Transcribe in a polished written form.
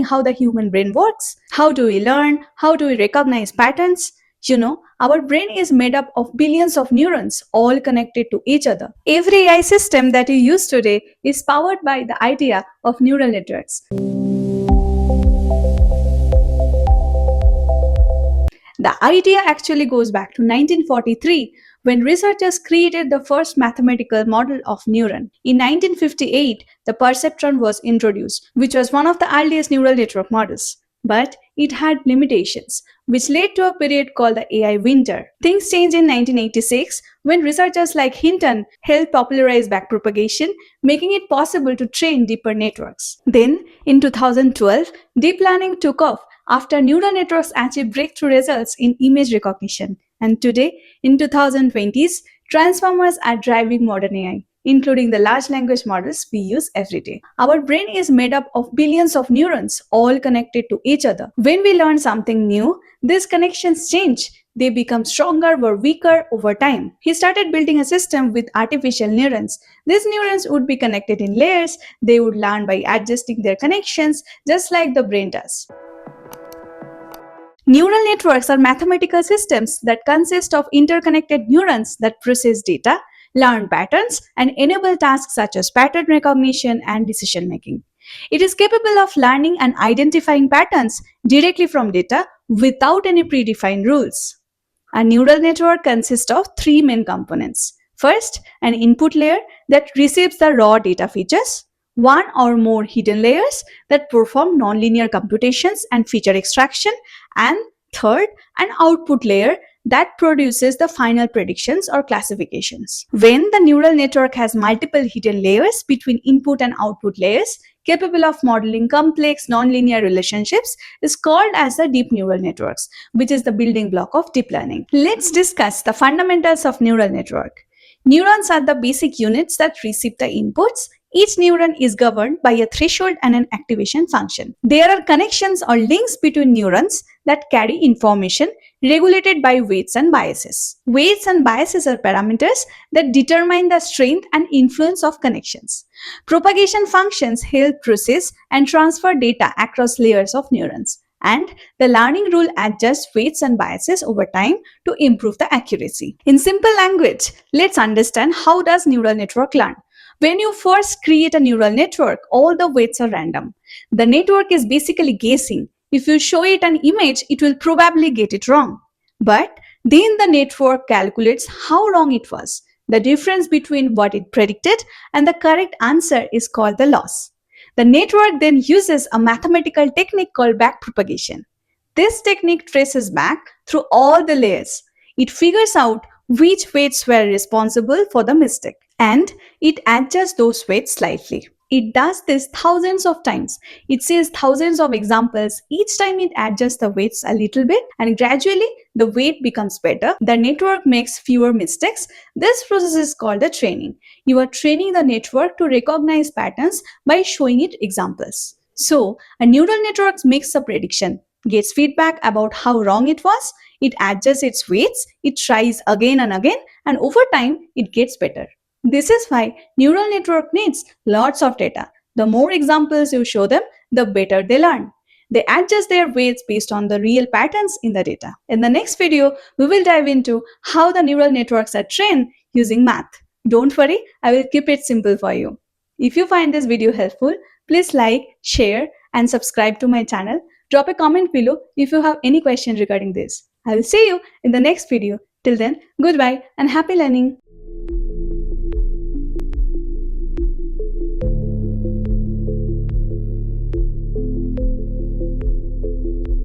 how the human brain works. How do we learn? How do we recognize patterns? Our brain is made up of billions of neurons, all connected to each other. Every AI system that you use today is powered by the idea of neural networks. The idea actually goes back to 1943 when researchers created the first mathematical model of neuron. In 1958, the perceptron was introduced, which was one of the earliest neural network models. But it had limitations, which led to a period called the AI winter. Things changed in 1986 when researchers like Hinton helped popularize backpropagation, making it possible to train deeper networks. Then, in 2012, deep learning took off after neural networks achieved breakthrough results in image recognition. And today, in 2020s, transformers are driving modern AI, including the large language models we use every day. Our brain is made up of billions of neurons, all connected to each other. When we learn something new, these connections change. They become stronger or weaker over time. He started building a system with artificial neurons. These neurons would be connected in layers. They would learn by adjusting their connections, just like the brain does. Neural networks are mathematical systems that consist of interconnected neurons that process data, learn patterns, and enable tasks such as pattern recognition and decision making. It is capable of learning and identifying patterns directly from data without any predefined rules. A neural network consists of three main components. First, an input layer that receives the raw data features, one or more hidden layers that perform nonlinear computations and feature extraction, and third, an output layer that produces the final predictions or classifications. When the neural network has multiple hidden layers between input and output layers, capable of modeling complex nonlinear relationships, is called as the deep neural networks, which is the building block of deep learning. Let's discuss the fundamentals of neural network. Neurons are the basic units that receive the inputs. Each neuron is governed by a threshold and an activation function. There are connections or links between neurons that carry information regulated by weights and biases. Weights and biases are parameters that determine the strength and influence of connections. Propagation functions help process and transfer data across layers of neurons. And the learning rule adjusts weights and biases over time to improve the accuracy. In simple language, let's understand how does neural network learn. When you first create a neural network, all the weights are random. The network is basically guessing. If you show it an image, it will probably get it wrong. But then the network calculates how wrong it was. The difference between what it predicted and the correct answer is called the loss. The network then uses a mathematical technique called backpropagation. This technique traces back through all the layers. It figures out which weights were responsible for the mistake, and it adjusts those weights slightly. It does this thousands of times. It sees thousands of examples. Each time it adjusts the weights a little bit, and gradually the weight becomes better. The network makes fewer mistakes. This process is called the training. You are training the network to recognize patterns by showing it examples. So, a neural network makes a prediction, gets feedback about how wrong it was, it adjusts its weights, it tries again and again, and over time it gets better. This is why neural network needs lots of data. The more examples you show them, the better they learn. They adjust their weights based on the real patterns in the data. In the next video, we will dive into how the neural networks are trained using math. Don't worry, I will keep it simple for you. If you find this video helpful, please like, share, and subscribe to my channel. Drop a comment below if you have any question regarding this. I will see you in the next video. Till then, goodbye and happy learning.